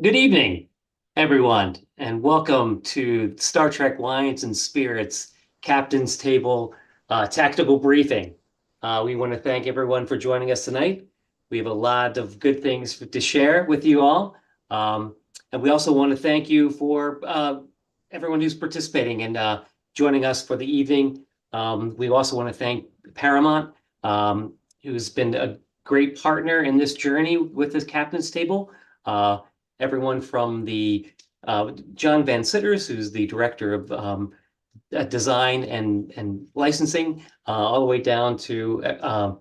Good evening, everyone, and welcome to Star Trek Lions and Spirits Captain's Table Tactical Briefing. We want to thank everyone for joining us tonight. We have a lot of good things to share with you all. And we also want to thank you for everyone who's participating and joining us for the evening. We also want to thank Paramount, who's been a great partner in this journey with this Captain's Table. Everyone from the John Van Sitters, who's the director of design and licensing, all the way down to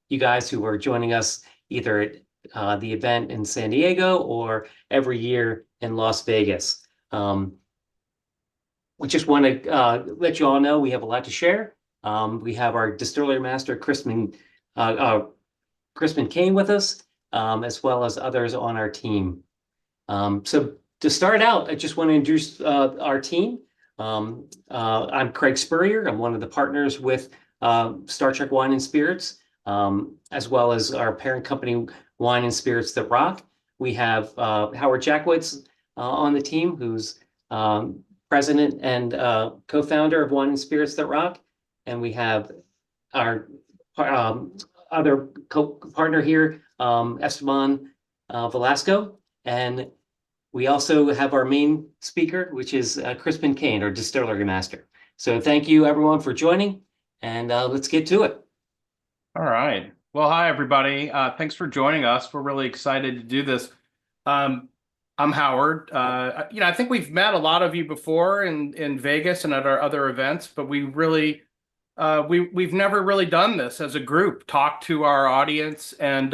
you guys who are joining us either at the event in San Diego or every year in Las Vegas. We just want to let you all know we have a lot to share. We have our distillery master, Crispin Kane, with us, as well as others on our team. So to start out, I just want to introduce our team. I'm Craig Spurrier. I'm one of the partners with Star Trek Wine and Spirits, as well as our parent company, Wine and Spirits That Rock. We have Howard Jackwitz on the team, who's president and co-founder of Wine and Spirits That Rock. And we have our other co-partner here, Esteban Velasco. And we also have our main speaker, which is Crispin Kane, our distillery master. So thank you, everyone, for joining, and let's get to it. All right. Well, hi, everybody. Thanks for joining us. We're really excited to do this. I'm Howard. I think we've met a lot of you before in Vegas and at our other events, but we've never really done this as a group, talked to our audience and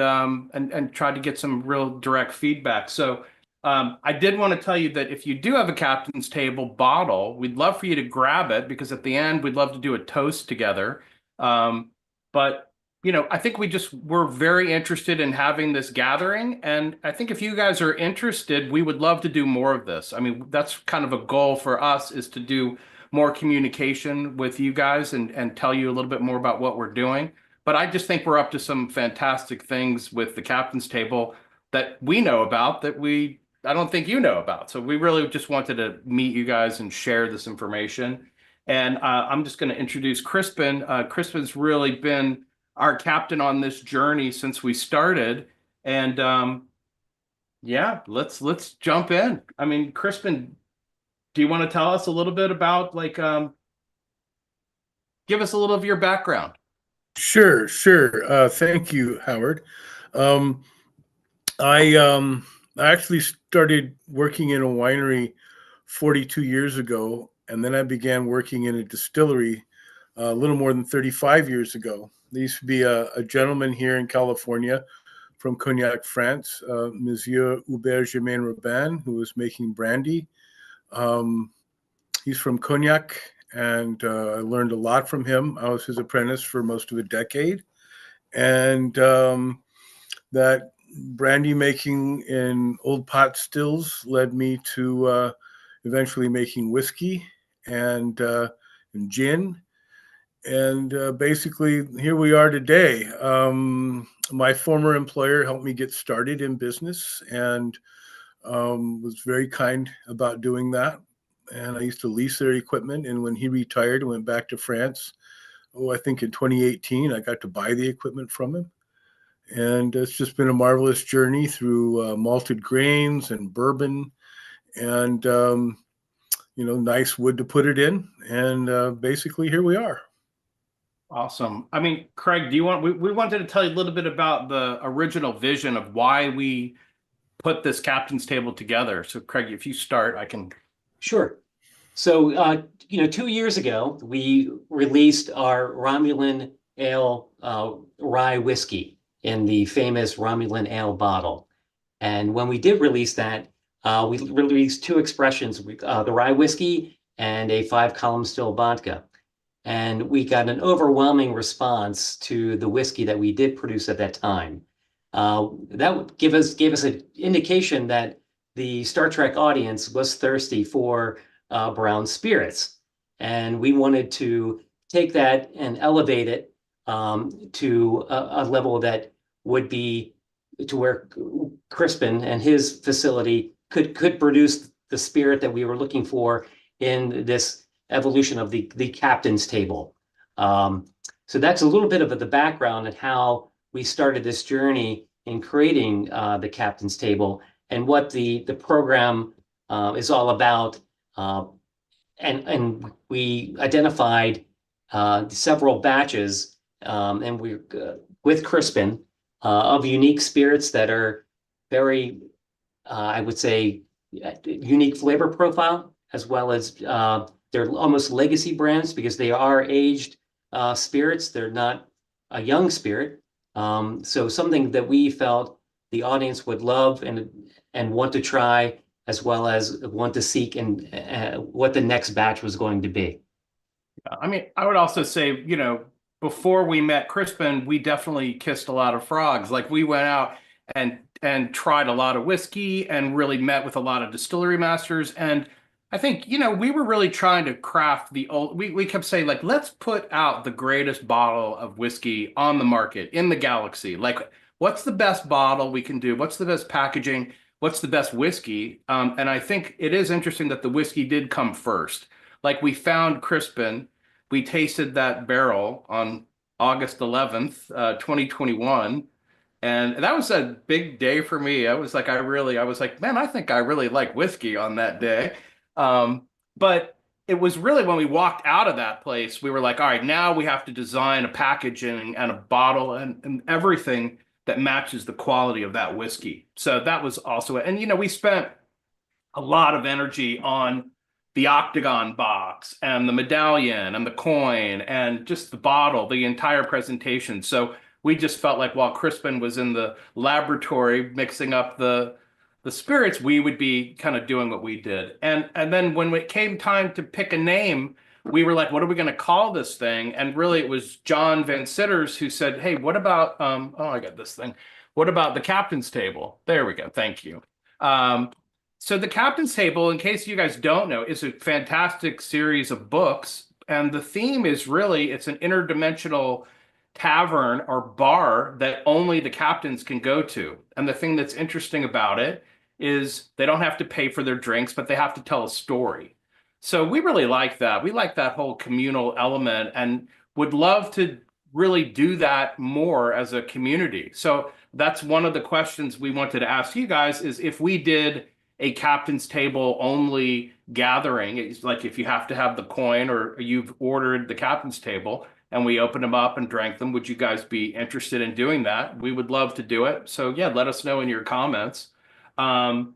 tried to get some real direct feedback. So I did want to tell you that if you do have a Captain's Table bottle, we'd love for you to grab it, because at the end, we'd love to do a toast together. But I think we're very interested in having this gathering. And I think if you guys are interested, we would love to do more of this. I mean, that's kind of a goal for us, is to do more communication with you guys and tell you a little bit more about what we're doing. But I just think we're up to some fantastic things with the Captain's Table that we know about that I don't think you know about. So we really just wanted to meet you guys and share this information. And I'm just going to introduce Crispin. Crispin's really been our captain on this journey since we started. And yeah, let's jump in. I mean, Crispin, do you want to tell us a little bit about, give us a little of your background? Sure. Thank you, Howard. I actually started working in a winery 42 years ago, and then I began working in a distillery a little more than 35 years ago. There used to be a gentleman here in California from Cognac, France, Monsieur Hubert Germain Robin, who was making brandy. He's from Cognac, and I learned a lot from him. I was his apprentice for most of a decade. And that brandy making in old pot stills led me to eventually making whiskey and gin. And basically, here we are today. My former employer helped me get started in business and was very kind about doing that. And I used to lease their equipment. And when he retired and went back to France, I think in 2018, I got to buy the equipment from him. And it's just been a marvelous journey through malted grains and bourbon and, nice wood to put it in. And basically, here we are. Awesome. I mean, Craig, we wanted to tell you a little bit about the original vision of why we put this Captain's Table together. So, Craig, if you start, I can. Sure. So, 2 years ago, we released our Romulan Ale rye whiskey in the famous Romulan Ale bottle. And when we did release that, we released two expressions, the rye whiskey and a 5-column still vodka. And we got an overwhelming response to the whiskey that we did produce at that time. That gave us an indication that the Star Trek audience was thirsty for brown spirits. And we wanted to take that and elevate it to a level that would be to where Crispin and his facility could produce the spirit that we were looking for in this evolution of the captain's table. So that's a little bit of the background and how we started this journey in creating the captain's table and what the program is all about. And we identified several batches, and we with Crispin of unique spirits that are very, I would say, unique flavor profile, as well as they're almost legacy brands because they are aged spirits. They're not a young spirit. So something that we felt the audience would love and want to try, as well as want to seek and what the next batch was going to be. I mean, I would also say, you know, before we met Crispin, we definitely kissed a lot of frogs. Like we went out and tried a lot of whiskey and really met with a lot of distillery masters. And I think, you know, we were really trying to craft the old, we kept saying like, let's put out the greatest bottle of whiskey on the market in the galaxy. Like, what's the best bottle we can do? What's the best packaging? What's the best whiskey? And I think it is interesting that the whiskey did come first. Like we found Crispin, we tasted that barrel on August 11th, 2021. And that was a big day for me. I was like, man, I think I really like whiskey on that day. But it was really when we walked out of that place, we were like, all right, now we have to design a packaging and a bottle and everything that matches the quality of that whiskey. So that was also it. And, you know, we spent a lot of energy on the octagon box and the medallion and the coin and just the bottle, the entire presentation. So we just felt like while Crispin was in the laboratory mixing up the spirits, we would be kind of doing what we did. And then when it came time to pick a name, we were like, what are we going to call this thing? And really it was John Van Sitters who said, hey, what about, oh, I got this thing. What about the captain's table? There we go. Thank you. So the captain's table, in case you guys don't know, is a fantastic series of books. And the theme is really, it's an interdimensional tavern or bar that only the captains can go to. And the thing that's interesting about it is they don't have to pay for their drinks, but they have to tell a story. So we really like that. We like that whole communal element and would love to really do that more as a community. So that's one of the questions we wanted to ask you guys is if we did a captain's table only gathering, it's like if you have to have the coin or you've ordered the captain's table and we opened them up and drank them, would you guys be interested in doing that? We would love to do it. So yeah, let us know in your comments. And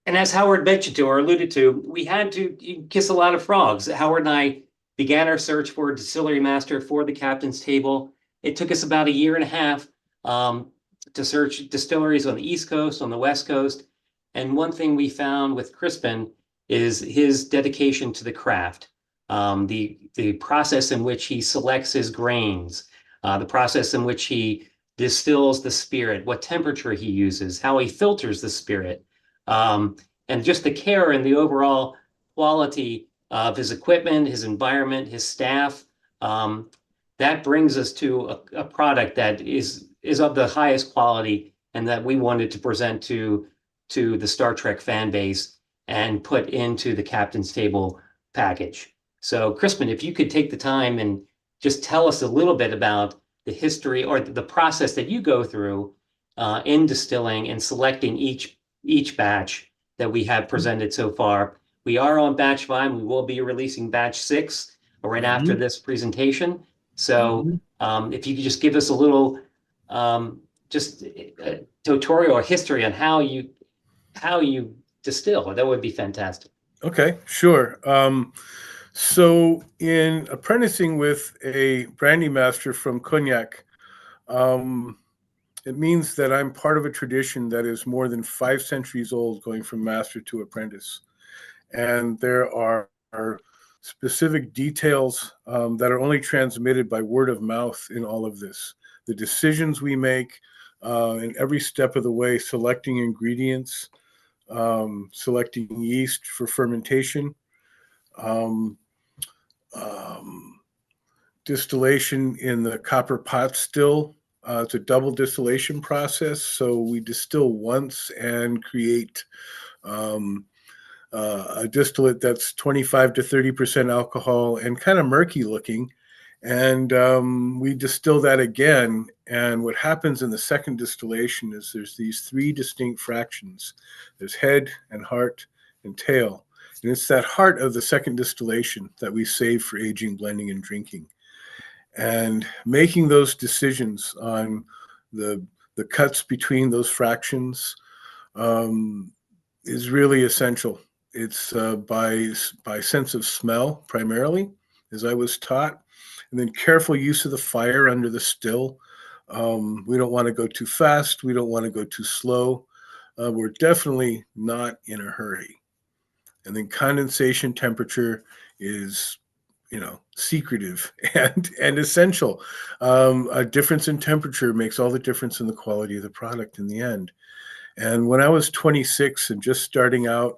as Howard mentioned to or alluded to, we had to kiss a lot of frogs. Howard and I began our search for a distillery master for the captain's table. It took us about a year and a half to search distilleries on the East Coast, on the West Coast. And one thing we found with Crispin is his dedication to the craft, the process in which he selects his grains, the process in which he distills the spirit, what temperature he uses, how he filters the spirit, and just the care and the overall quality of his equipment, his environment, his staff. That brings us to a product that is of the highest quality and that we wanted to present to the Star Trek fan base and put into the captain's table package. So Crispin, if you could take the time and just tell us a little bit about the history or the process that you go through in distilling and selecting each batch that we have presented so far. We are on batch 5. We will be releasing batch 6 right after this presentation. So if you could just give us a little just a tutorial or history on how you distill, that would be fantastic. Okay, sure. So in apprenticing with a brandy master from Cognac, It means that I'm part of a tradition that is more than 5 centuries old, going from master to apprentice. And there are specific details that are only transmitted by word of mouth in all of this. The decisions we make in every step of the way, selecting ingredients, selecting yeast for fermentation, um, um, distillation in the copper pot still. It's a double distillation process, so we distill once and create um, a distillate that's 25 to 30% alcohol and kind of murky looking. And we distill that again. And what happens in the second distillation is there's these 3 distinct fractions. There's head and heart and tail. And it's that heart of the second distillation that we save for aging, blending, and drinking. And making those decisions on the cuts between those fractions is really essential. It's by sense of smell primarily, as I was taught, and then careful use of the fire under the still. We don't want to go too fast. We don't want to go too slow. We're definitely not in a hurry. And then condensation temperature is, secretive and essential. A difference in temperature makes all the difference in the quality of the product in the end. And when I was 26 and just starting out,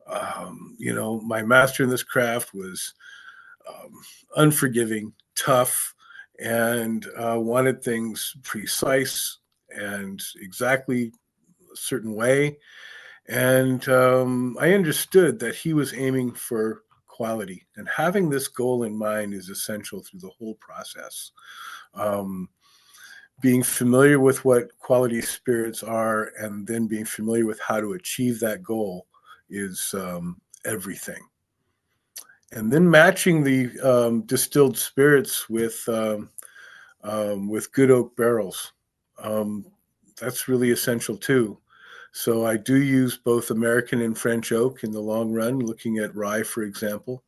my master in this craft was unforgiving, tough, and wanted things precise and exactly a certain way. And I understood that he was aiming for quality, and having this goal in mind is essential through the whole process. Being familiar with what quality spirits are and then being familiar with how to achieve that goal is everything. And then matching the distilled spirits with good oak barrels. That's really essential too. So I do use both American and French oak in the long run, looking at rye, for example.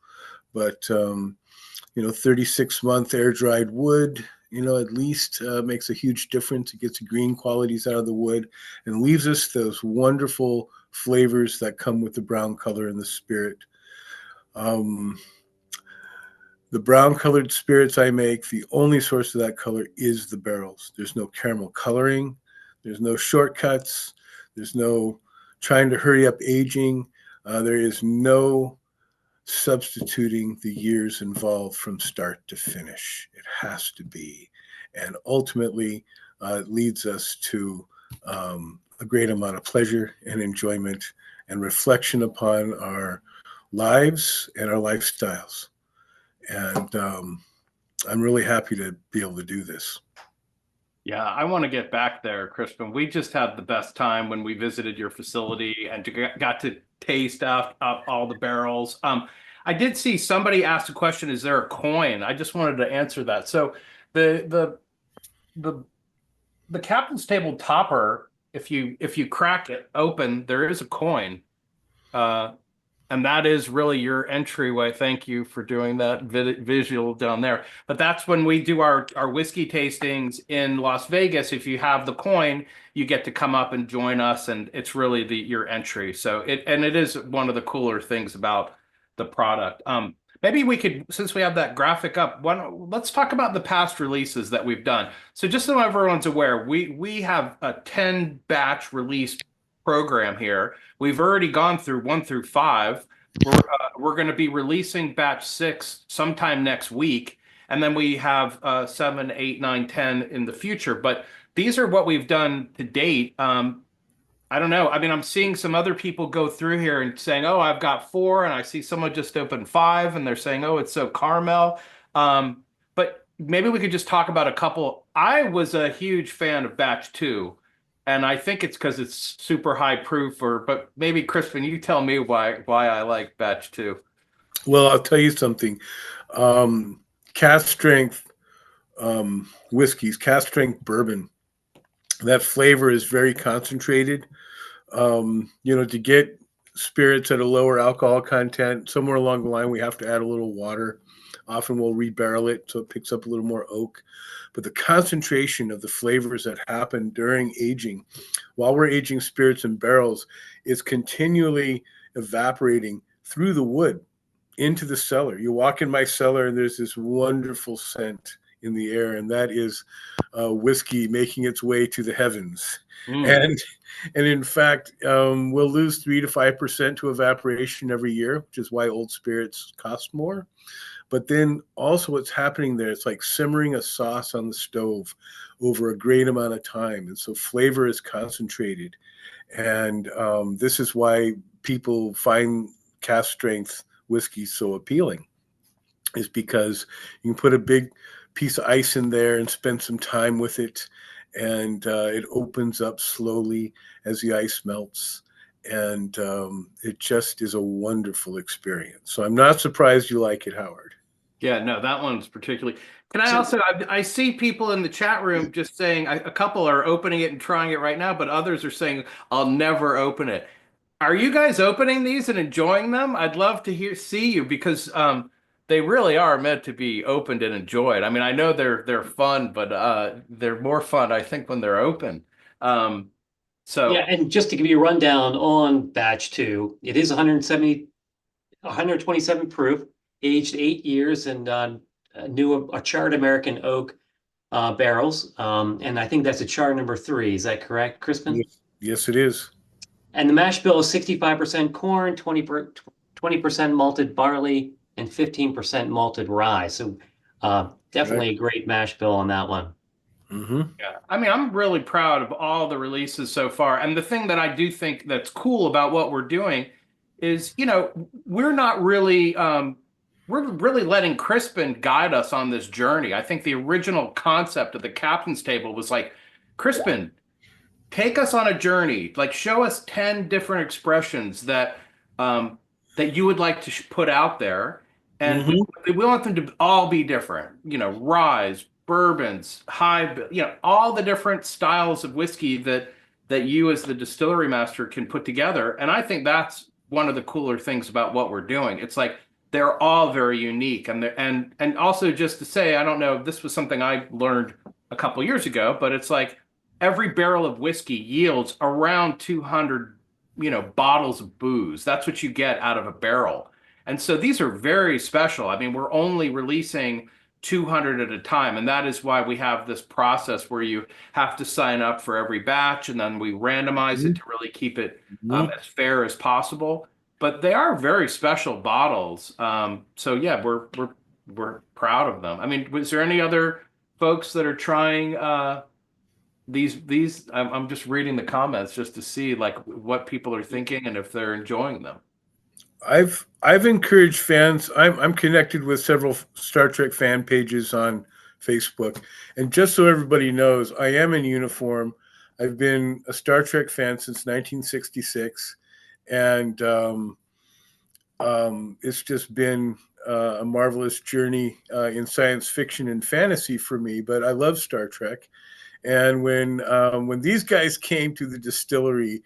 But 36-month air-dried wood, at least makes a huge difference. It gets the green qualities out of the wood and leaves us those wonderful flavors that come with the brown color in the spirit. The brown colored spirits I make, the only source of that color is the barrels. There's no caramel coloring. There's no shortcuts. There's no trying to hurry up aging. There is no substituting the years involved from start to finish. It has to be. And ultimately, it leads us to a great amount of pleasure and enjoyment and reflection upon our lives and our lifestyles. And I'm really happy to be able to do this. Yeah, I want to get back there, Crispin. We just had the best time when we visited your facility and got to taste out all the barrels. I did see somebody asked a question, is there a coin? I just wanted to answer that. So the captain's table topper, if you crack it open, there is a coin. And that is really your entryway. Thank you for doing that visual down there. But that's when we do our whiskey tastings in Las Vegas. If you have the coin, you get to come up and join us, and it's really your entry. So it is one of the cooler things about the product. Maybe we could, since we have that graphic up, let's talk about the past releases that we've done. So just so everyone's aware, we have a 10 batch release program here. We've already gone through 1 through 5. We're going to be releasing batch 6 sometime next week, and then we have 7, 8, 9, 10 in the future. But these are what we've done to date. I don't know. I mean, I'm seeing some other people go through here and saying, "Oh, I've got 4," and I see someone just opened 5, and they're saying, "Oh, it's so caramel." But maybe we could just talk about a couple. I was a huge fan of batch 2. And I think it's because it's super high proof, but maybe Crispin, you tell me why I like batch 2. Well, I'll tell you something. Cask strength whiskeys, cask strength bourbon, that flavor is very concentrated. To get spirits at a lower alcohol content. Somewhere along the line, we have to add a little water. Often we'll rebarrel it so it picks up a little more oak. But the concentration of the flavors that happen during aging, while we're aging spirits in barrels, is continually evaporating through the wood into the cellar. You walk in my cellar and there's this wonderful scent in the air, and that is whiskey making its way to the heavens. And in fact, we'll lose 3 to 5% to evaporation every year, which is why old spirits cost more. But then also what's happening there, it's like simmering a sauce on the stove over a great amount of time. And so flavor is concentrated. And this is why people find cask strength whiskey so appealing, is because you can put a big piece of ice in there and spend some time with it. And it opens up slowly as the ice melts. And it just is a wonderful experience. So I'm not surprised you like it, Howard. Yeah, no, that one's particularly. Can I also, I see people in the chat room just saying, a couple are opening it and trying it right now, but others are saying, I'll never open it. Are you guys opening these and enjoying them? I'd love to see you, because they really are meant to be opened and enjoyed. I mean, I know they're fun, but they're more fun, I think, when they're open. So yeah, and just to give you a rundown on batch 2, it is 127 proof, aged 8 years, and new a charred American oak barrels. And I think that's a char number 3. Is that correct, Crispin? Yes, it is. And the mash bill is 65% corn, 20% malted barley, and 15% malted rye. So definitely a great mash bill on that one. Yeah, I mean, I'm really proud of all the releases so far. And the thing that I do think that's cool about what we're doing is, we're not really, we're really letting Crispin guide us on this journey. I think the original concept of the Captain's Table was like, Crispin, take us on a journey, like show us 10 different expressions that that you would like to put out there. And we want them to all be different, ryes, bourbons, all the different styles of whiskey that you as the distillery master can put together. And I think that's one of the cooler things about what we're doing. It's like they're all very unique. And also, just to say, I don't know, this was something I learned a couple years ago, but it's like every barrel of whiskey yields around 200, bottles of booze. That's what you get out of a barrel. And so these are very special. I mean, we're only releasing 200 at a time. And that is why we have this process where you have to sign up for every batch, and then we randomize it to really keep it as fair as possible. But they are very special bottles. So yeah, we're proud of them. I mean, was there any other folks that are trying these? I'm just reading the comments just to see like what people are thinking and if they're enjoying them. I've encouraged fans. I'm connected with several Star Trek fan pages on Facebook, and just so everybody knows, I am in uniform. I've been a Star Trek fan since 1966, and it's just been a marvelous journey in science fiction and fantasy for me. But I love Star Trek, and when these guys came to the distillery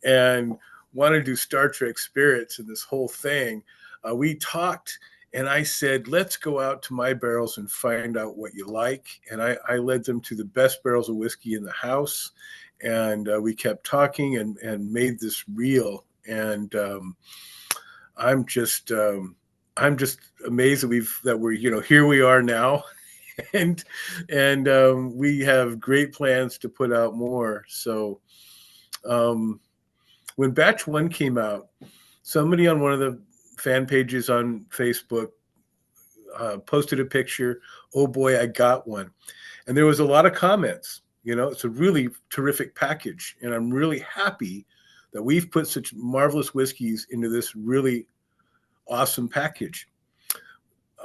and want to do Star Trek spirits and this whole thing, we talked, and I said, let's go out to my barrels and find out what you like. And I led them to the best barrels of whiskey in the house, and we kept talking and made this real. And I'm just amazed that we're here we are now, and we have great plans to put out more. So when batch 1 came out, somebody on one of the fan pages on Facebook posted a picture. Oh boy, I got one. And there was a lot of comments. It's a really terrific package. And I'm really happy that we've put such marvelous whiskeys into this really awesome package.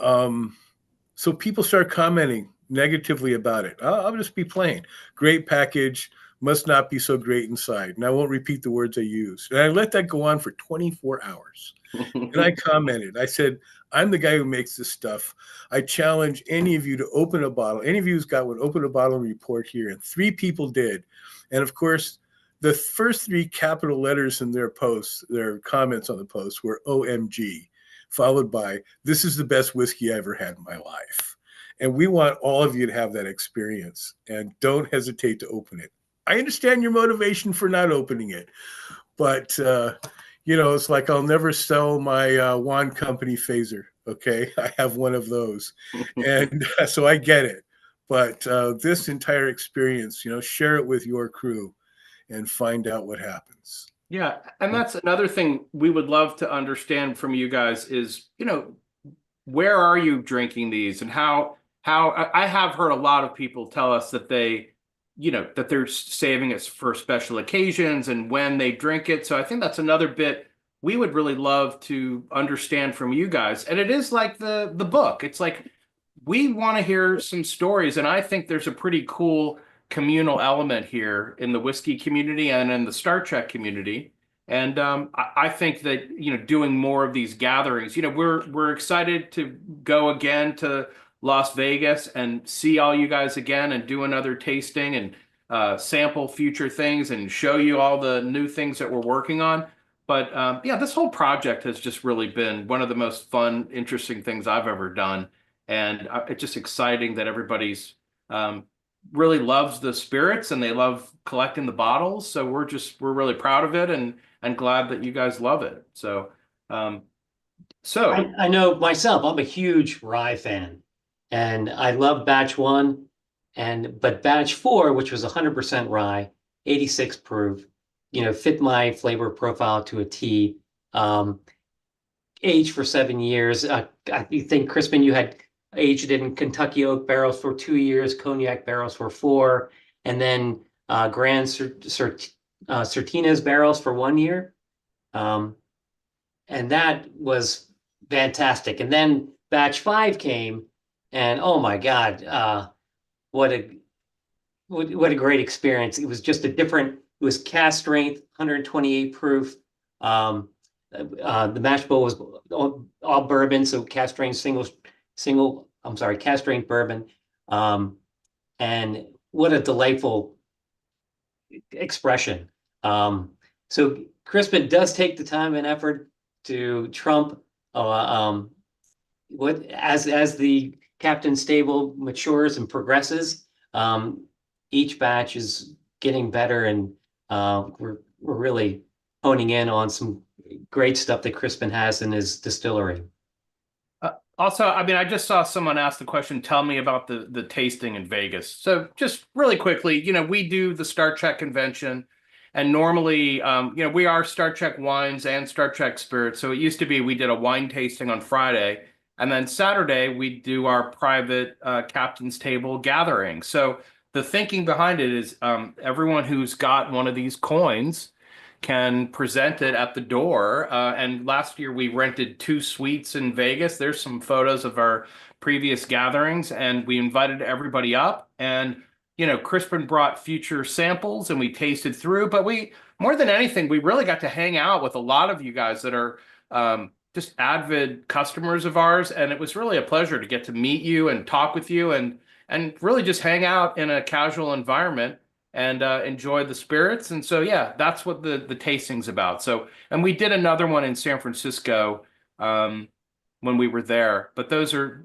So people start commenting negatively about it. I'll just be plain. Great package, must not be so great inside. And I won't repeat the words I used. And I let that go on for 24 hours. And I commented. I said, I'm the guy who makes this stuff. I challenge any of you to open a bottle. Any of you who's got one, open a bottle and report here. And 3 people did. And of course, the first three capital letters in their posts, their comments on the post, were OMG, followed by "This is the best whiskey I ever had in my life." And we want all of you to have that experience, and don't hesitate to open it. I understand your motivation for not opening it, but it's like I'll never sell my wand company phaser. Okay, I have one of those, and so I get it. But this entire experience, share it with your crew and find out what happens. Yeah, and that's another thing we would love to understand from you guys is, where are you drinking these, and how I have heard a lot of people tell us that that they're saving it for special occasions and when they drink it. So I think that's another bit we would really love to understand from you guys. And it is like the book. It's like we want to hear some stories, and I think there's a pretty cool communal element here in the whiskey community and in the Star Trek community. And I think that doing more of these gatherings, we're excited to go again to Las Vegas and see all you guys again and do another tasting and sample future things and show you all the new things that we're working on. But yeah, this whole project has just really been one of the most fun, interesting things I've ever done. And it's just exciting that everybody's really loves the spirits and they love collecting the bottles. So we're really proud of it and glad that you guys love it. So, I know myself, I'm a huge rye fan, and I love batch 1, but batch 4, which was 100% rye, 86 proof, fit my flavor profile to a T. Aged for 7 years. I think, Crispin, you had aged in Kentucky oak barrels for 2 years, cognac barrels for 4, and then Grand Certinas barrels for 1 year. And that was fantastic. And then batch 5 came, and oh my God, what a great experience. It was just it was cask strength, 128 proof. The mash bill was all bourbon, so cask strength cask strength bourbon. And what a delightful expression. So Crispin does take the time and effort to trump as the captain's table matures and progresses. Each batch is getting better, and we're really honing in on some great stuff that Crispin has in his distillery. Also, I just saw someone ask the question, tell me about the tasting in Vegas. So just really quickly, we do the Star Trek convention, and normally, we are Star Trek wines and Star Trek spirits. So it used to be we did a wine tasting on Friday, and then Saturday we do our private captain's table gathering. So the thinking behind it is everyone who's got one of these coins can present it at the door. And last year we rented 2 suites in Vegas. There's some photos of our previous gatherings, and we invited everybody up. And, Crispin brought future samples and we tasted through. But more than anything, we really got to hang out with a lot of you guys that are just avid customers of ours. And it was really a pleasure to get to meet you and talk with you and really just hang out in a casual environment and enjoy the spirits. And so, yeah, that's what the tasting's about. So, and we did another one in San Francisco when we were there, but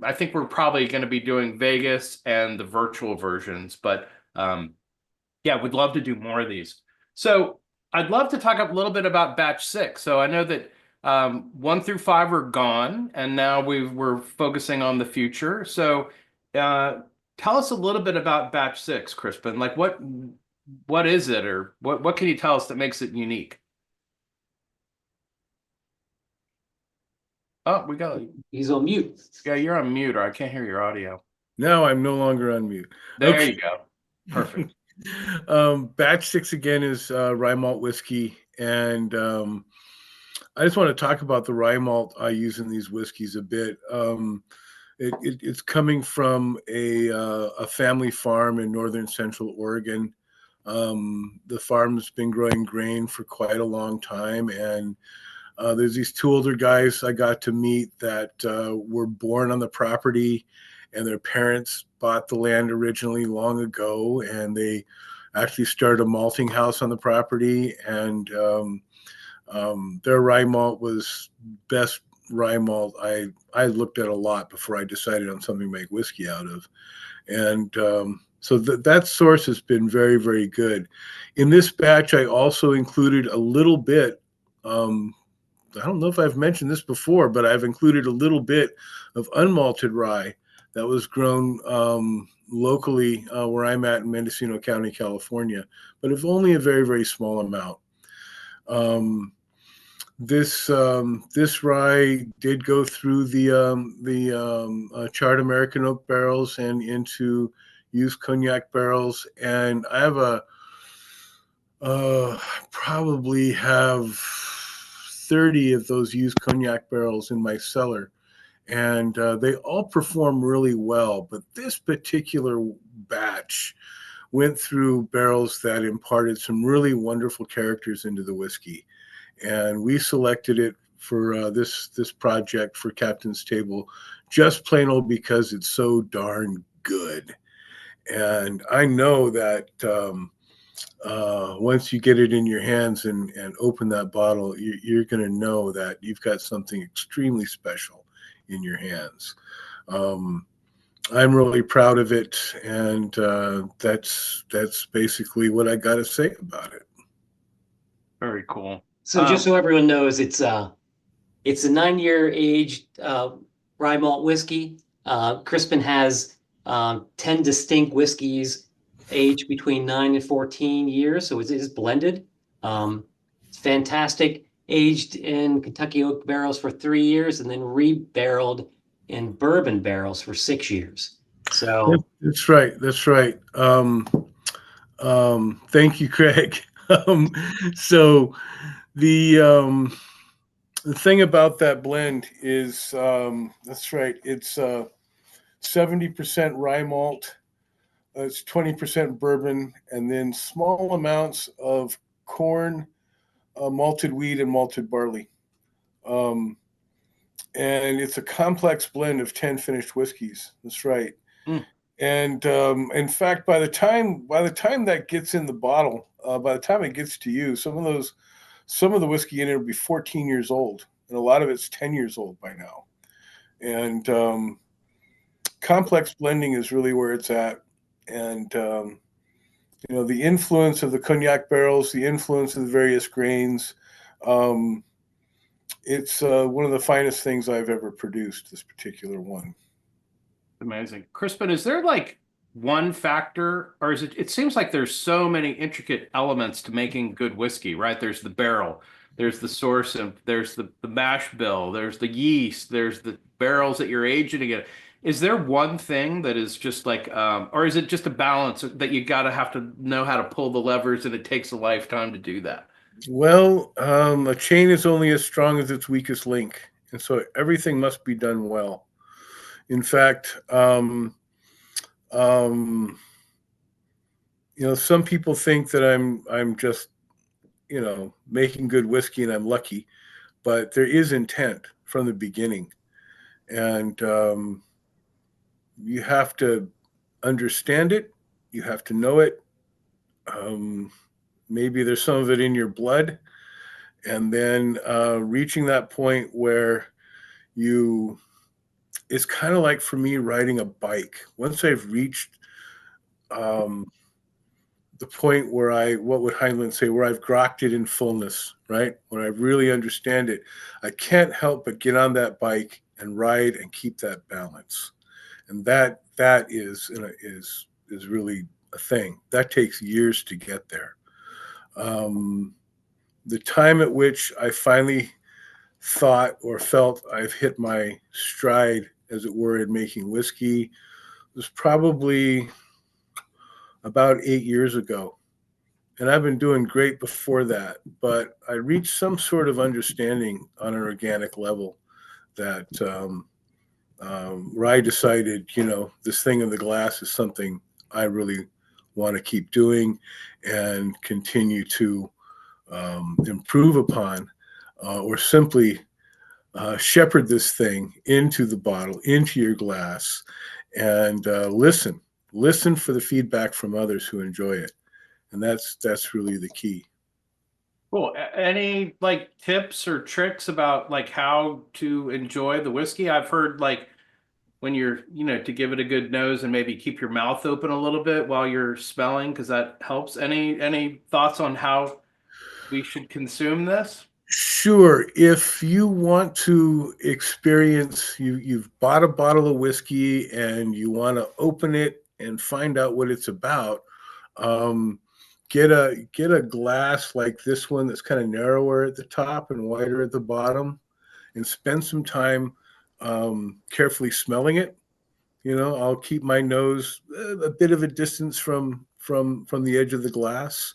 I think we're probably going to be doing Vegas and the virtual versions, but yeah, we'd love to do more of these. So I'd love to talk a little bit about batch 6. So I know that 1 through 5 are gone, and now we're focusing on the future. So tell us a little bit about batch 6, Crispin. Like what is it, or what can you tell us that makes it unique? Oh, He's on mute. Yeah, you're on mute, or I can't hear your audio. No, I'm no longer on mute. There you go. Perfect. Batch 6 again is rye malt whiskey, and I just want to talk about the rye malt I use in these whiskeys a bit. It's coming from a family farm in northern central Oregon. The farm's been growing grain for quite a long time, and there's these 2 older guys I got to meet that were born on the property, and their parents bought the land originally long ago, and they actually started a malting house on the property, and their rye malt was best rye malt I looked at a lot before I decided on something to make whiskey out of. And so that source has been very, very good. In this batch, I also included a little bit. I don't know if I've mentioned this before, but I've included a little bit of unmalted rye that was grown locally where I'm at in Mendocino County, California, but if only a very, very small amount. This rye did go through the charred American oak barrels and into used cognac barrels, and I have probably have 30 of those used cognac barrels in my cellar, and they all perform really well. But this particular batch went through barrels that imparted some really wonderful characters into the whiskey. And we selected it for this project for Captain's Table, just plain old because it's so darn good. And I know that once you get it in your hands and open that bottle, you're going to know that you've got something extremely special in your hands. I'm really proud of it, and that's basically what I got to say about it. Very cool. So just so everyone knows, it's a 9-year aged rye malt whiskey. Crispin has 10 distinct whiskeys aged between 9 and 14 years, so it is blended. It's fantastic, aged in Kentucky oak barrels for 3 years, and then re-barreled in bourbon barrels for 6 years. So that's right. That's right. Thank you, Craig. So the thing about that blend is that's right. It's 70% rye malt. It's 20% bourbon, and then small amounts of corn, malted wheat, and malted barley. And it's a complex blend of 10 finished whiskeys. That's right. Mm. And in fact, by the time that gets in the bottle, by the time it gets to you, some of the whiskey in it will be 14 years old, and a lot of it's 10 years old by now. And complex blending is really where it's at. And the influence of the cognac barrels, the influence of the various grains, it's one of the finest things I've ever produced, this particular one. Amazing. Crispin, is there like one factor, or is it seems like there's so many intricate elements to making good whiskey, right? There's the barrel, there's the source, and there's the mash bill, there's the yeast, there's the barrels that you're aging again. Is there one thing that is just like, or is it just a balance that you have to know how to pull the levers, and it takes a lifetime to do that? Well, a chain is only as strong as its weakest link, and so everything must be done well. In fact, some people think that I'm just, making good whiskey and I'm lucky, but there is intent from the beginning, and you have to understand it. You have to know it. Maybe there's some of it in your blood, and then reaching that point where it's kind of like for me riding a bike. Once I've reached the point where what would Heinlein say, where I've grokked it in fullness, right? When I really understand it, I can't help but get on that bike and ride and keep that balance. And that is really a thing. That takes years to get there. The time at which I finally thought or felt I've hit my stride, as it were, in making whiskey was probably about 8 years ago. And I've been doing great before that, but I reached some sort of understanding on an organic level that where I decided, this thing in the glass is something I really want to keep doing and continue to improve upon, or simply shepherd this thing into the bottle, into your glass, and listen for the feedback from others who enjoy it. and that's really the key. Cool. Any like tips or tricks about like how to enjoy the whiskey? I've heard like when you're, to give it a good nose and maybe keep your mouth open a little bit while you're smelling, because that helps. Any thoughts on how we should consume this? Sure. If you want to experience, you've bought a bottle of whiskey and you want to open it and find out what it's about, um, get a glass like this one that's kind of narrower at the top and wider at the bottom, and spend some time carefully smelling it. I'll keep my nose a bit of a distance from the edge of the glass.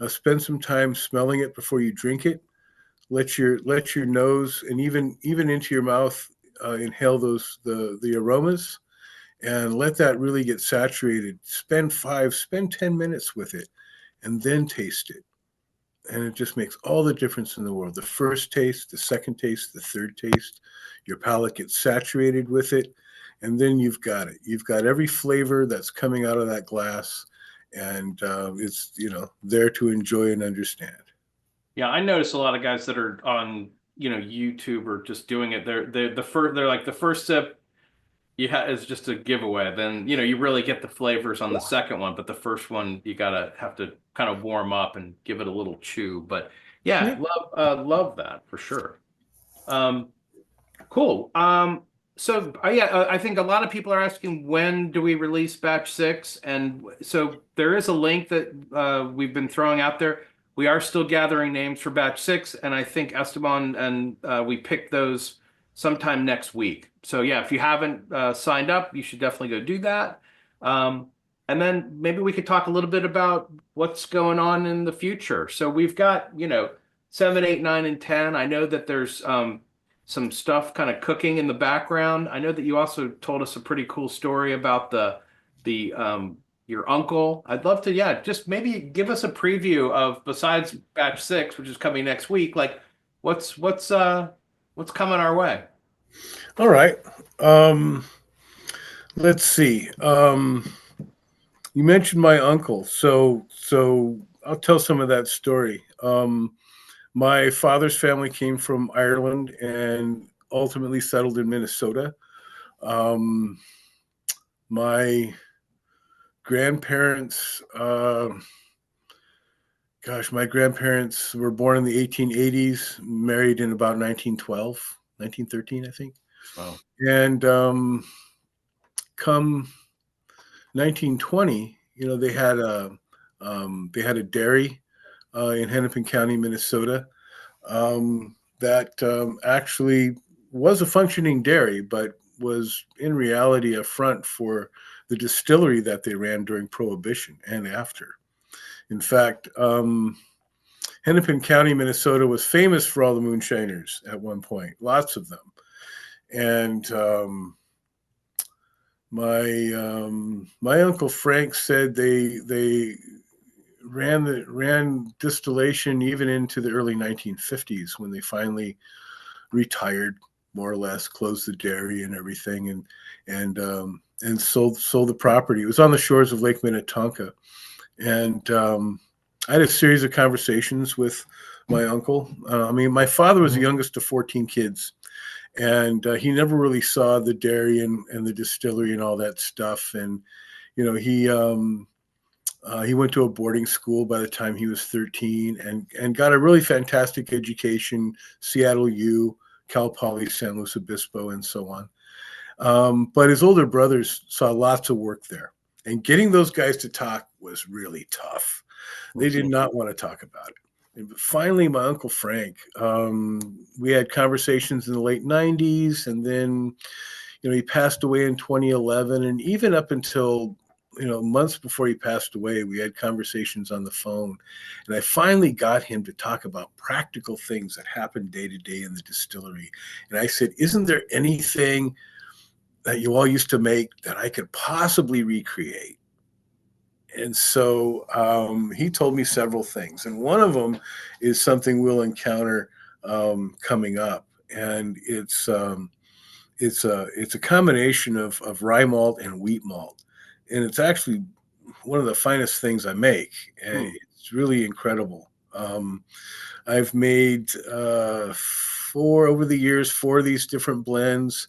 Spend some time smelling it before you drink it. Let your nose and even into your mouth inhale the aromas, and let that really get saturated. Spend 10 minutes with it, and then taste it. And it just makes all the difference in the world. The first taste, the second taste, the third taste, your palate gets saturated with it, and then you've got it. You've got every flavor that's coming out of that glass, and it's there to enjoy and understand. Yeah, I notice a lot of guys that are on, YouTube or just doing it. They're like the first sip is just a giveaway. Then, you really get the flavors on the second one, but the first one you have to kind of warm up and give it a little chew. But yeah, love that for sure. Cool. So yeah, I think a lot of people are asking, when do we release batch 6? And so there is a link that we've been throwing out there. We are still gathering names for batch 6, and I think Esteban and we picked those sometime next week. So yeah, if you haven't signed up, you should definitely go do that. And then maybe we could talk a little bit about what's going on in the future. So we've got, 7, 8, 9, and 10. I know that there's some stuff kind of cooking in the background. I know that you also told us a pretty cool story about your uncle. I'd love to, just maybe give us a preview of, besides batch 6, which is coming next week, like what's coming our way. All right. Let's see. You mentioned my uncle, so I'll tell some of that story. My father's family came from Ireland and ultimately settled in Minnesota. My grandparents, my grandparents were born in the 1880s, married in about 1912, 1913, I think. Wow. And come 1920, they had a dairy in Hennepin County, Minnesota, that actually was a functioning dairy, but was in reality a front for the distillery that they ran during Prohibition and after. In fact, Hennepin County, Minnesota was famous for all the moonshiners at one point, lots of them. And my Uncle Frank said they ran distillation even into the early 1950s, when they finally retired, more or less, closed the dairy and everything, and sold the property. It was on the shores of Lake Minnetonka, and I had a series of conversations with my uncle. My father was the youngest of 14 kids, and he never really saw the dairy and the distillery and all that stuff. And he went to a boarding school by the time he was 13, and got a really fantastic education, Seattle U, Cal Poly, San Luis Obispo, and so on. But his older brothers saw lots of work there, and getting those guys to talk was really tough. They did not want to talk about it. And finally, my Uncle Frank, we had conversations in the late 90s, and then, he passed away in 2011. And even up until, months before he passed away, we had conversations on the phone. And I finally got him to talk about practical things that happened day to day in the distillery. And I said, isn't there anything that you all used to make that I could possibly recreate? And so he told me several things, and one of them is something we'll encounter coming up, and it's a combination of rye malt and wheat malt, and it's actually one of the finest things I make. And it's really incredible. I've made four over the years, four of these different blends.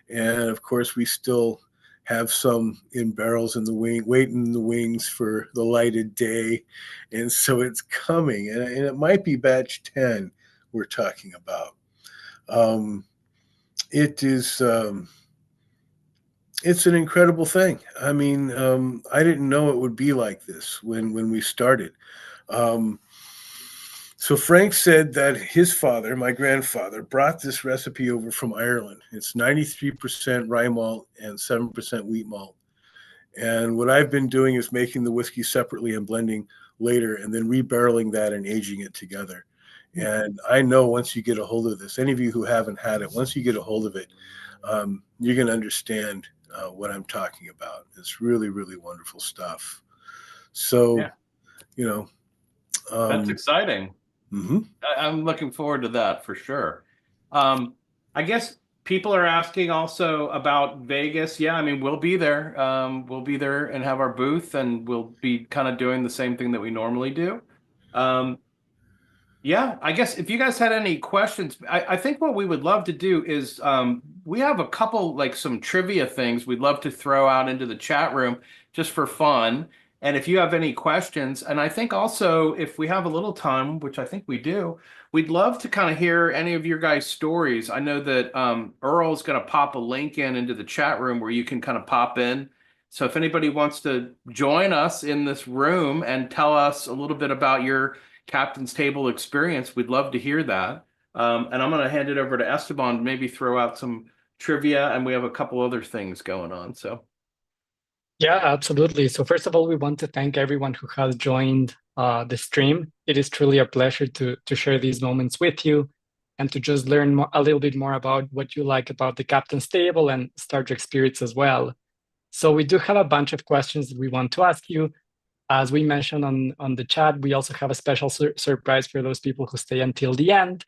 And of course, we still have some in barrels in the wing, waiting in the wings for the lighted day. And so it's coming. And it might be batch 10 we're talking about. It is, it's an incredible thing. I mean, I didn't know it would be like this when we started. So Frank said that his father, my grandfather, brought this recipe over from Ireland. It's 93% rye malt and 7% wheat malt. And what I've been doing is making the whiskey separately and blending later, and then rebarreling that and aging it together. And I know once you get a hold of this, any of you who haven't had it, once you get a hold of it, you're going to understand what I'm talking about. It's really, really wonderful stuff. So, Yeah. you know, That's exciting. mhm. I'm looking forward to that for sure. I guess people are asking also about Vegas. Yeah, I mean, we'll be there. We'll be there and have our booth, and we'll be kind of doing the same thing that we normally do. Yeah, I guess if you guys had any questions, I think what we would love to do is we have a couple, like some trivia things we'd love to throw out into the chat room just for fun. And if you have any questions, and I think also if we have a little time, which I think we do, we'd love to kind of hear any of your guys' stories. I know that Earl's going to pop a link into the chat room where you can kind of pop in. So if anybody wants to join us in this room and tell us a little bit about your Captain's Table experience, we'd love to hear that. And I'm going to hand it over to Esteban to maybe throw out some trivia, and we have a couple other things going on. So, yeah, absolutely. So first of all, we want to thank everyone who has joined the stream. It is truly a pleasure to share these moments with you and to just learn a little bit more about what you like about the Captain's Table and Star Trek Spirits as well. So we do have a bunch of questions that we want to ask you. As we mentioned on the chat, we also have a special surprise for those people who stay until the end.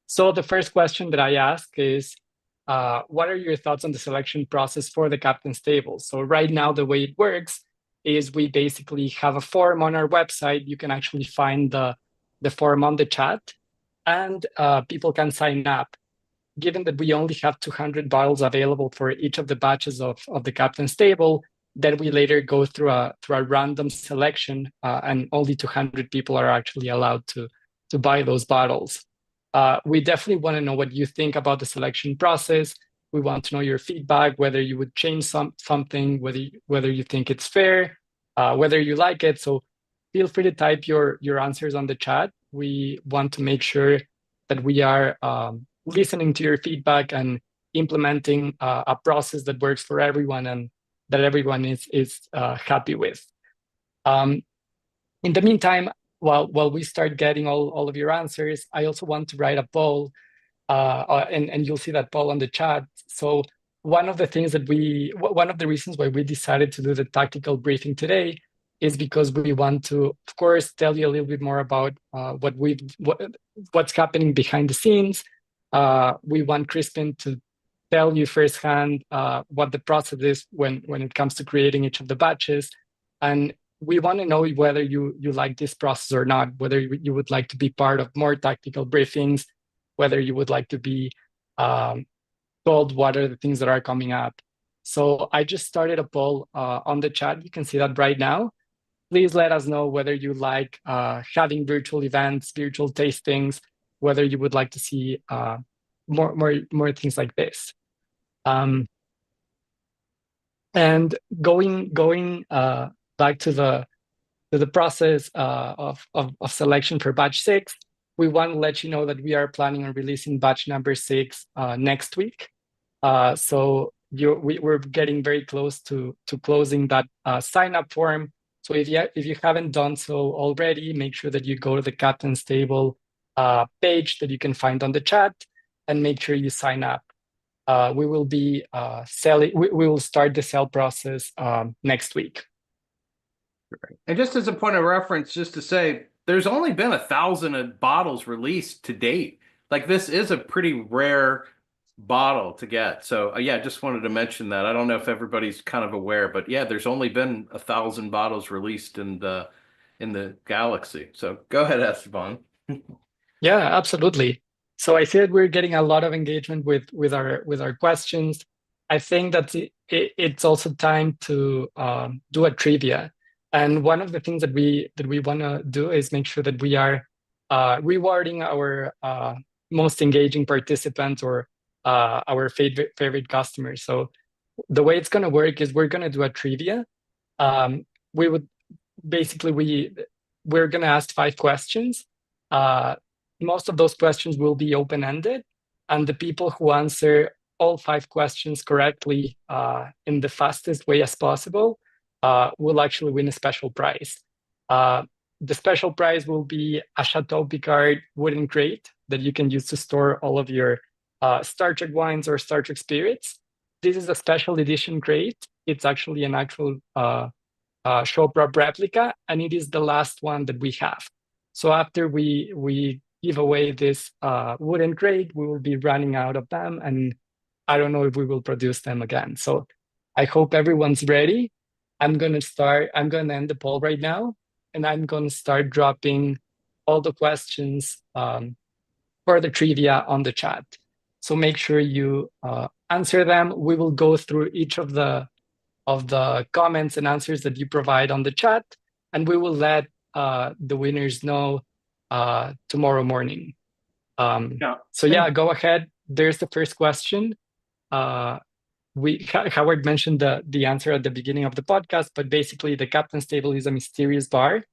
So the first question that I ask is, what are your thoughts on the selection process for the Captain's Table? So right now, the way it works is we basically have a form on our website. You can actually find the form on the chat, and people can sign up. Given that we only have 200 bottles available for each of the batches of the Captain's Table, then we later go through a random selection, and only 200 people are actually allowed to buy those bottles. We definitely want to know what you think about the selection process. We want to know your feedback, whether you would change something, whether you think it's fair, whether you like it. So feel free to type your answers on the chat. We want to make sure that we are listening to your feedback and implementing a process that works for everyone and that everyone is happy with. In the meantime, while we start getting all of your answers, I also want to write a poll, and you'll see that poll on the chat. So one of the reasons why we decided to do the tactical briefing today is because we want to, of course, tell you a little bit more about what's happening behind the scenes. We want Crispin to tell you firsthand what the process is when it comes to creating each of the batches. And we want to know whether you like this process or not, whether you would like to be part of more tactical briefings, whether you would like to be told what are the things that are coming up. So I just started a poll on the chat. You can see that right now. Please let us know whether you like having virtual events, virtual tastings, whether you would like to see more things like this. And going back to the process of selection for batch 6, we want to let you know that we are planning on releasing batch number 6 next week. So we're getting very close to closing that sign up form. So if you haven't done so already, make sure that you go to the Captain's Table page that you can find on the chat and make sure you sign up. We will be selling. We will start the sale process next week. and just as a point of reference, just to say, there's only been 1,000 bottles released to date. Like, this is a pretty rare bottle to get. So yeah, just wanted to mention that. I don't know if everybody's kind of aware, but yeah, there's only been 1,000 bottles released in the galaxy. So go ahead, Esteban. Yeah, absolutely. So I see that we're getting a lot of engagement with our questions. I think that it's also time to do a trivia. And one of the things that we want to do is make sure that we are rewarding our most engaging participants or our favorite customers. So the way it's going to work is we're going to do a trivia. We would basically we're going to ask 5 questions. Most of those questions will be open-ended, and the people who answer all 5 questions correctly in the fastest way as possible will actually win a special prize. The special prize will be a Chateau Picard wooden crate that you can use to store all of your Star Trek wines or Star Trek spirits. This is a special edition crate. It's actually an actual show prop replica, and it is the last one that we have. So after we give away this wooden crate, we will be running out of them, and I don't know if we will produce them again. So I hope everyone's ready. I'm gonna end the poll right now, and I'm gonna start dropping all the questions for the trivia on the chat. So make sure you answer them. We will go through each of the comments and answers that you provide on the chat, and we will let the winners know tomorrow morning. So yeah, go ahead. There's the first question. Howard mentioned the answer at the beginning of the podcast, but basically the captain's table is a mysterious bar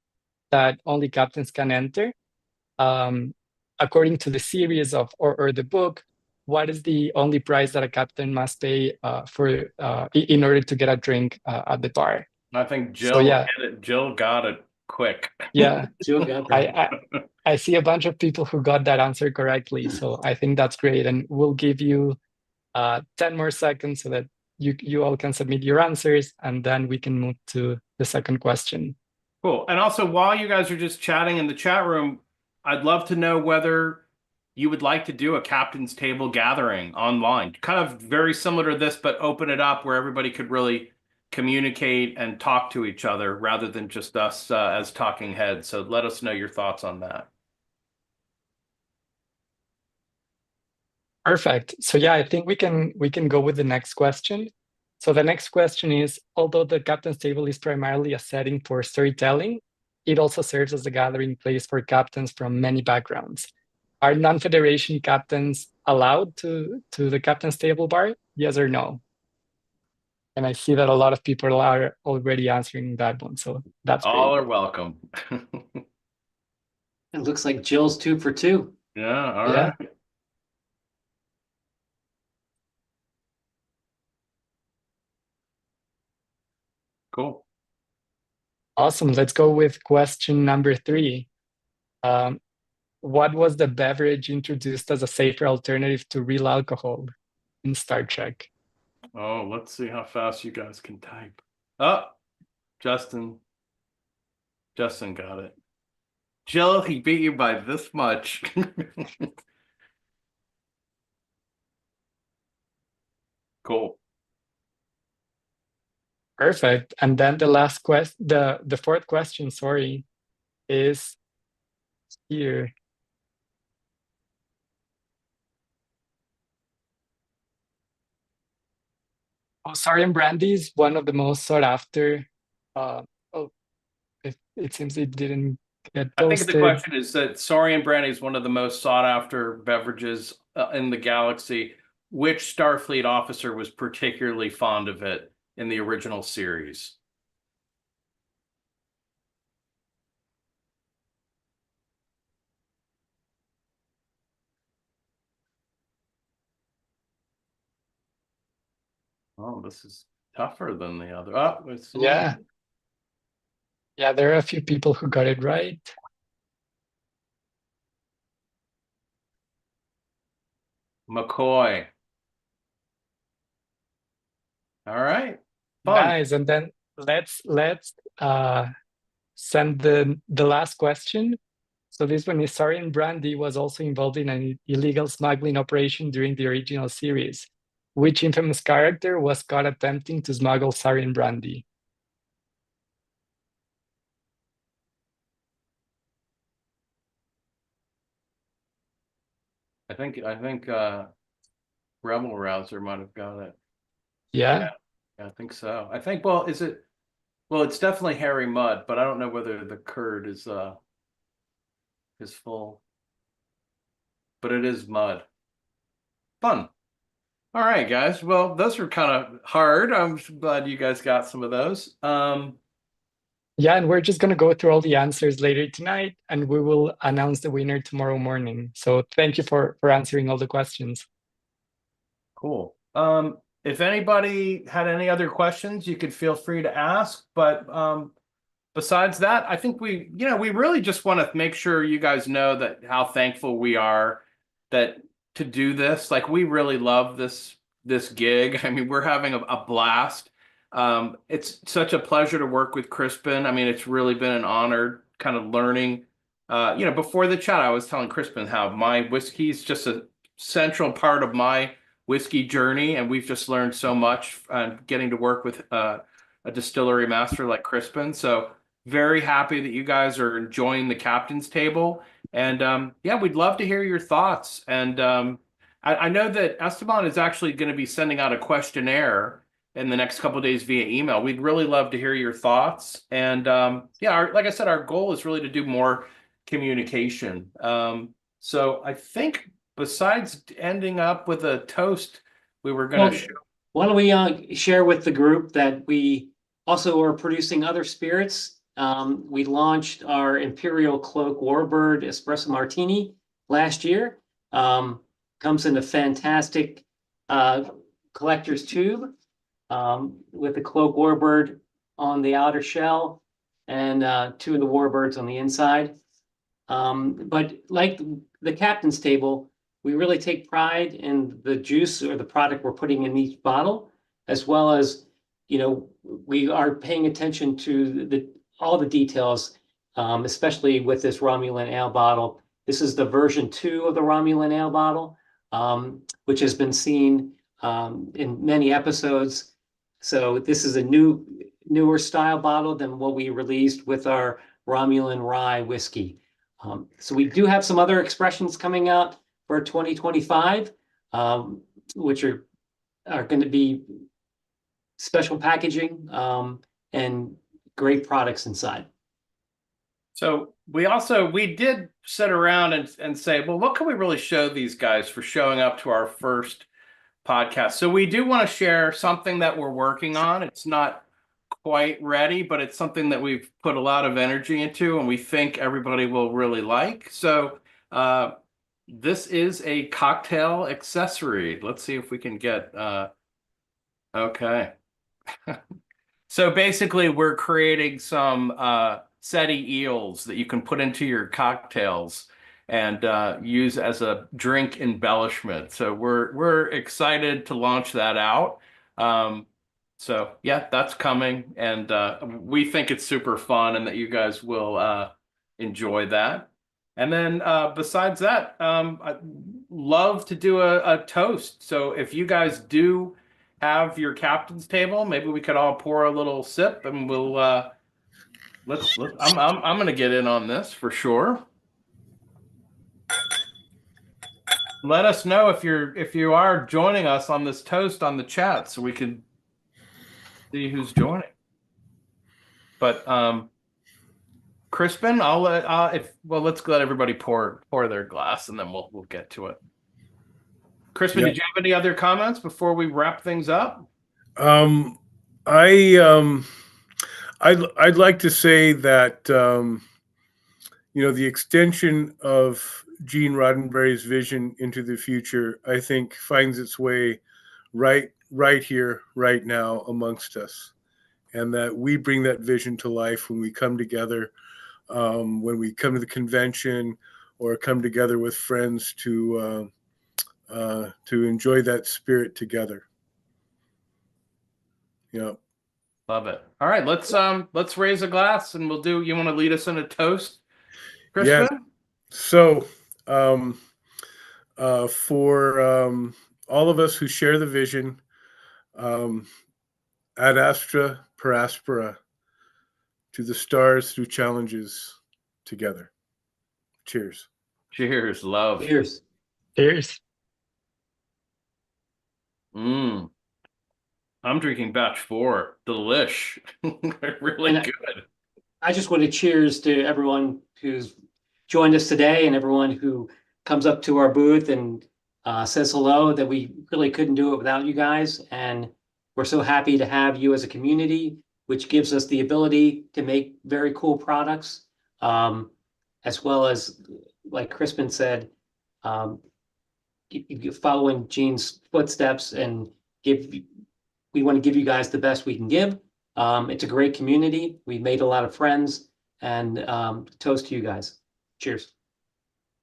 that only captains can enter. According to the series or the book, what is the only price that a captain must pay in order to get a drink at the bar? I think Jill So, yeah. hit it. Jill got it quick. Yeah, Jill got that. I see a bunch of people who got that answer correctly, so I think that's great, and we'll give you 10 more seconds so that you all can submit your answers, and then we can move to the second question. Cool. And also, while you guys are just chatting in the chat room, I'd love to know whether you would like to do a captain's table gathering online, kind of very similar to this, but open it up where everybody could really communicate and talk to each other rather than just us as talking heads. So let us know your thoughts on that. Perfect. So yeah, I think we can go with the next question. So the next question is, although the captain's table is primarily a setting for storytelling, it also serves as a gathering place for captains from many backgrounds. Are non-Federation captains allowed to the captain's table bar? Yes or no? And I see that a lot of people are already answering that one, so that's great. All are welcome. It looks like Jill's 2 for 2. Yeah, all right. Cool. Awesome. Let's go with question number 3. What was the beverage introduced as a safer alternative to real alcohol in Star Trek? Oh, let's see how fast you guys can type. Oh, Justin got it. Jill, he beat you by this much. Cool. Perfect. And then the last question, the fourth question, sorry, is here. Oh, Saurian brandy is one of the most sought after. It seems it didn't get posted. I think the question is that Saurian brandy is one of the most sought after beverages in the galaxy. Which Starfleet officer was particularly fond of it in the original series? Oh, this is tougher than the other. Oh, it's Yeah. Yeah, there are a few people who got it right. McCoy. All right. Fun. Nice. And then let's send the last question. So this one is Sarin Brandy was also involved in an illegal smuggling operation during the original series. Which infamous character was caught attempting to smuggle Sarin Brandy? I think Rebel Rouser might have got it. Yeah. I think so. I think, well, it's definitely Harry Mudd, but I don't know whether the curd is full. But it is Mudd. Fun. All right, guys. Well, those are kind of hard. I'm glad you guys got some of those. Yeah, and we're just going to go through all the answers later tonight, and we will announce the winner tomorrow morning. So thank you for answering all the questions. Cool. If anybody had any other questions, you could feel free to ask. But besides that, I think we really just want to make sure you guys know that how thankful we are that to do this. Like, we really love this gig. I mean, we're having a blast. It's such a pleasure to work with Crispin. I mean, it's really been an honor kind of learning. Before the chat, I was telling Crispin how my whiskey's just a central part of my whiskey journey, and we've just learned so much getting to work with a distillery master like Crispin. So very happy that you guys are enjoying the captain's table. And we'd love to hear your thoughts. And I know that Esteban is actually going to be sending out a questionnaire in the next couple of days via email. We'd really love to hear your thoughts. And like I said, our goal is really to do more communication. So I think besides ending up with a toast, we were going to why don't we share with the group that we also are producing other spirits. We launched our Imperial Cloak Warbird Espresso Martini last year. Comes in a fantastic collector's tube with the Cloak Warbird on the outer shell and two of the Warbirds on the inside. But like the captain's table, we really take pride in the juice or the product we're putting in each bottle, as well as, we are paying attention to all the details, especially with this Romulan ale bottle. This is the version 2 of the Romulan ale bottle, which has been seen in many episodes. So this is a newer style bottle than what we released with our Romulan rye whiskey. So we do have some other expressions coming out for 2025, which are going to be special packaging and great products inside. So we did sit around and say, well, what can we really show these guys for showing up to our first podcast? So we do want to share something that we're working on. It's not quite ready, but it's something that we've put a lot of energy into and we think everybody will really like. So this is a cocktail accessory. Let's see if we can get, okay. So basically we're creating some SETI eels that you can put into your cocktails and use as a drink embellishment. So we're excited to launch that out. So yeah, that's coming, and we think it's super fun and that you guys will enjoy that. And then besides that, I'd love to do a toast. So if you guys do have your captain's table, maybe we could all pour a little sip, and we'll let's. I'm gonna get in on this for sure. Let us know if you are joining us on this toast on the chat, so we can see who's joining. But Crispin, let's let everybody pour their glass, and then we'll get to it. Crispin, Did you have any other comments before we wrap things up? I'd like to say that the extension of Gene Roddenberry's vision into the future, I think, finds its way right here, right now amongst us, and that we bring that vision to life when we come together, when we come to the convention or come together with friends to enjoy that spirit together. Yeah. Love it. All right, let's raise a glass, and you want to lead us in a toast, Crispin? So, for all of us who share the vision, ad astra per aspera, to the stars through challenges together. Cheers. Cheers, love. Cheers. Cheers. Mm. I'm drinking batch 4. Delish. Really And good. I just want to cheers to everyone who's joined us today and everyone who comes up to our booth and says hello, that we really couldn't do it without you guys. And we're so happy to have you as a community, which gives us the ability to make very cool products, as well as, like Crispin said, following Gene's footsteps and we want to give you guys the best we can give. It's a great community. We made a lot of friends, and toast to you guys. Cheers.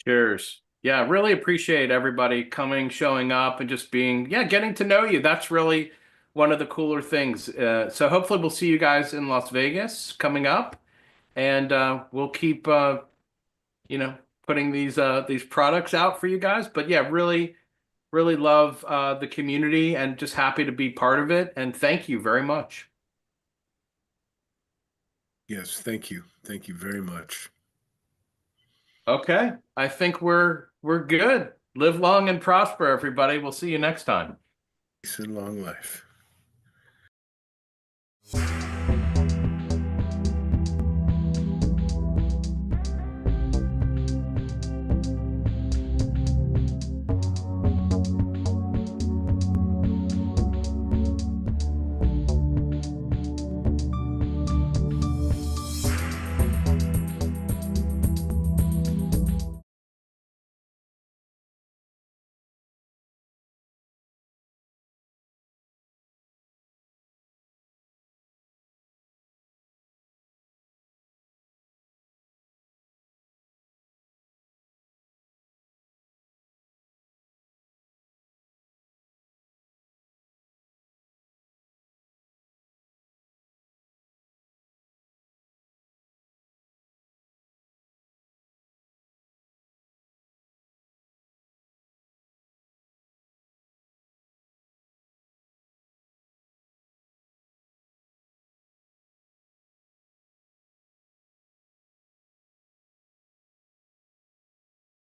Cheers. Yeah, really appreciate everybody coming, showing up, and just being, getting to know you. That's really one of the cooler things. So hopefully we'll see you guys in Las Vegas coming up, and we'll keep, putting these products out for you guys. But yeah, really, really love the community and just happy to be part of it. And thank you very much. Yes, thank you. Thank you very much. Okay, I think we're good. Live long and prosper, everybody. We'll see you next time. Peace and long life.